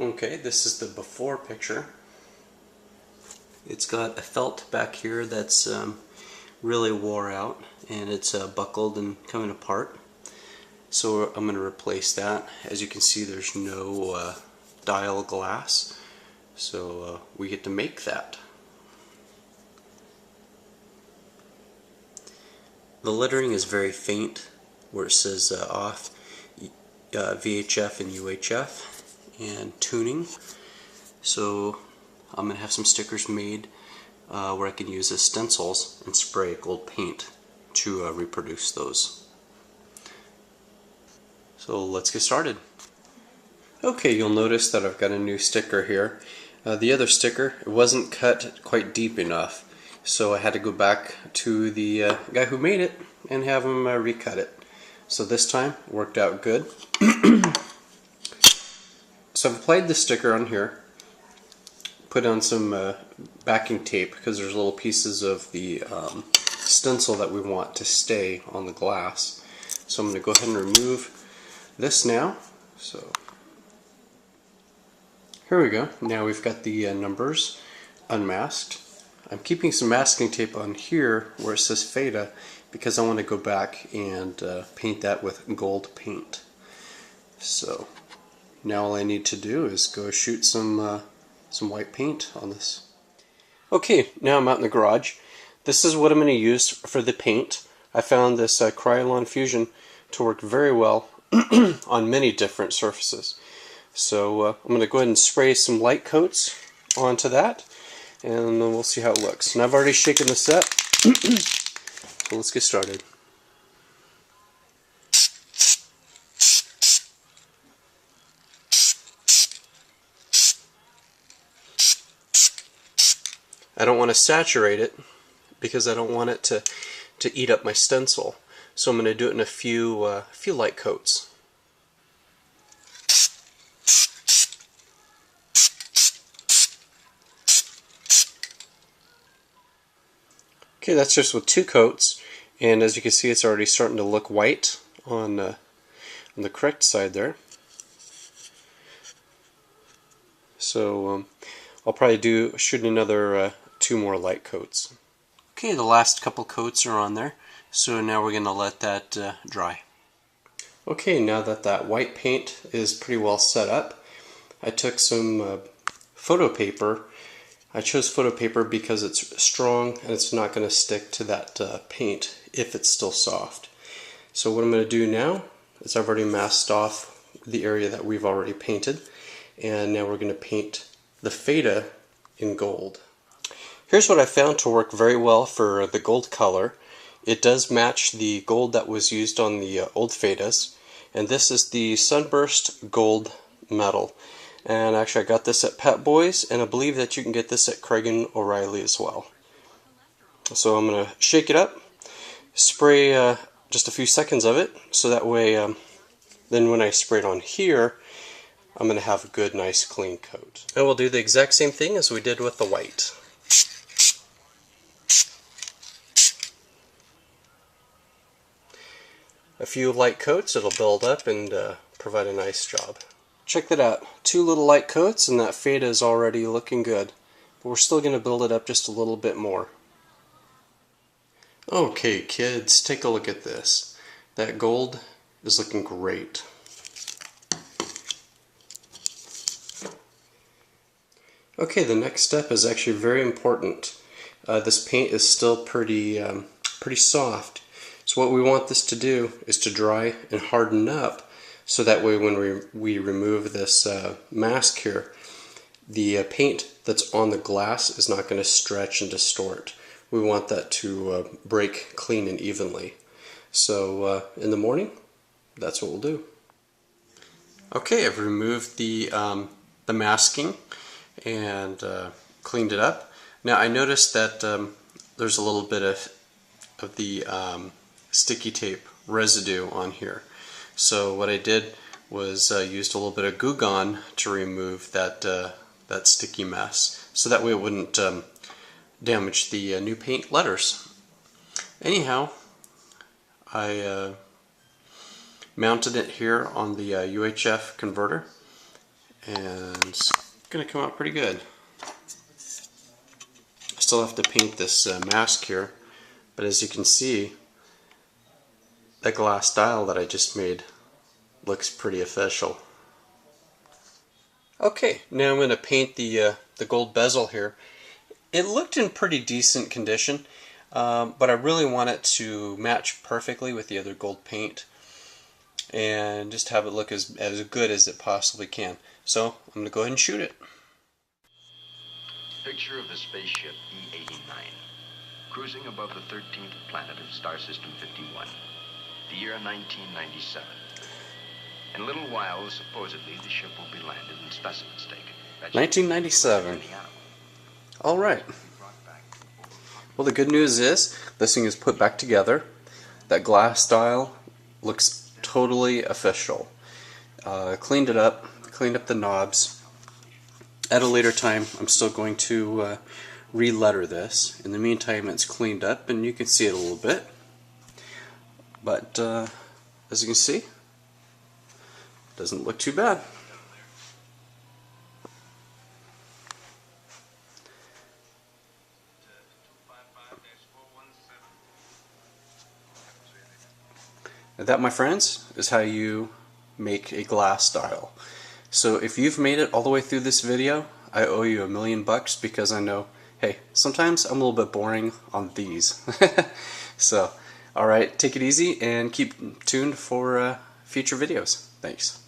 Okay, this is the before picture. It's got a felt back here that's really wore out, and it's buckled and coming apart. So I'm going to replace that. As you can see, there's no dial glass, so we get to make that. The lettering is very faint where it says off, VHF and UHF, and tuning. So I'm going to have some stickers made where I can use as stencils and spray gold paint to reproduce those. So let's get started. Okay, you'll notice that I've got a new sticker here. The other sticker, it wasn't cut quite deep enough, so I had to go back to the guy who made it and have him recut it. So this time it worked out good. So I've applied the sticker on here, put on some backing tape because there's little pieces of the stencil that we want to stay on the glass. So I'm going to go ahead and remove this now. So here we go. Now we've got the numbers unmasked. I'm keeping some masking tape on here where it says FADA because I want to go back and paint that with gold paint. So now all I need to do is go shoot some white paint on this. Okay, now I'm out in the garage. This is what I'm going to use for the paint. I found this Krylon Fusion to work very well on many different surfaces. So I'm going to go ahead and spray some light coats onto that, and then we'll see how it looks. And I've already shaken this up, so let's get started. I don't want to saturate it because I don't want it to eat up my stencil. So I'm going to do it in a few light coats. Okay, that's just with 2 coats, and as you can see, it's already starting to look white on the correct side there. So I'll probably shoot another 2 more light coats. Okay, the last couple coats are on there, so now we're going to let that dry. Okay, now that that white paint is pretty well set up, I took some photo paper. I chose photo paper because it's strong and it's not going to stick to that paint if it's still soft. So what I'm going to do now is I've already masked off the area that we've already painted, and now we're going to paint the FADA in gold. Here's what I found to work very well for the gold color. It does match the gold that was used on the old FADAs, and this is the Sunburst Gold Metal. And actually I got this at Pet Boys, and I believe that you can get this at Craig & O'Reilly as well. So I'm going to shake it up, spray just a few seconds of it, so that way then when I spray it on here, I'm going to have a good, nice, clean coat. And we'll do the exact same thing as we did with the white. A few light coats, it'll build up and provide a nice job. Check that out. 2 little light coats and that FADA is already looking good. But we're still going to build it up just a little bit more. Okay kids, take a look at this. That gold is looking great. Okay, the next step is actually very important. This paint is still pretty soft. So what we want this to do is to dry and harden up, so that way when we remove this mask here, the paint that's on the glass is not going to stretch and distort. We want that to break clean and evenly. So in the morning, that's what we'll do. Okay, I've removed the masking and cleaned it up. Now I noticed that there's a little bit of the sticky tape residue on here. So what I did was used a little bit of Goo Gone to remove that sticky mess, so that way it wouldn't damage the new paint letters. Anyhow, I mounted it here on the UHF converter, and it's going to come out pretty good. I still have to paint this mask here, but as you can see, that glass dial that I just made looks pretty official. Okay, now I'm going to paint the gold bezel here. It looked in pretty decent condition, but I really want it to match perfectly with the other gold paint and just have it look as good as it possibly can. So I'm going to go ahead and shoot it. Picture of the spaceship E-89, cruising above the 13th planet of Star System 51, the year 1997. In a little while, supposedly, the ship will be landed and specimens taken. 1997. All right. Well, the good news is this thing is put back together. That glass dial looks totally official. Cleaned it up, cleaned up the knobs. At a later time, I'm still going to re-letter this. In the meantime, it's cleaned up and you can see it a little bit. But as you can see, it doesn't look too bad. And that, my friends, is how you make a glass dial. So if you've made it all the way through this video, I owe you $1,000,000 because I know, hey, sometimes I'm a little bit boring on these. So, alright, take it easy and keep tuned for future videos. Thanks.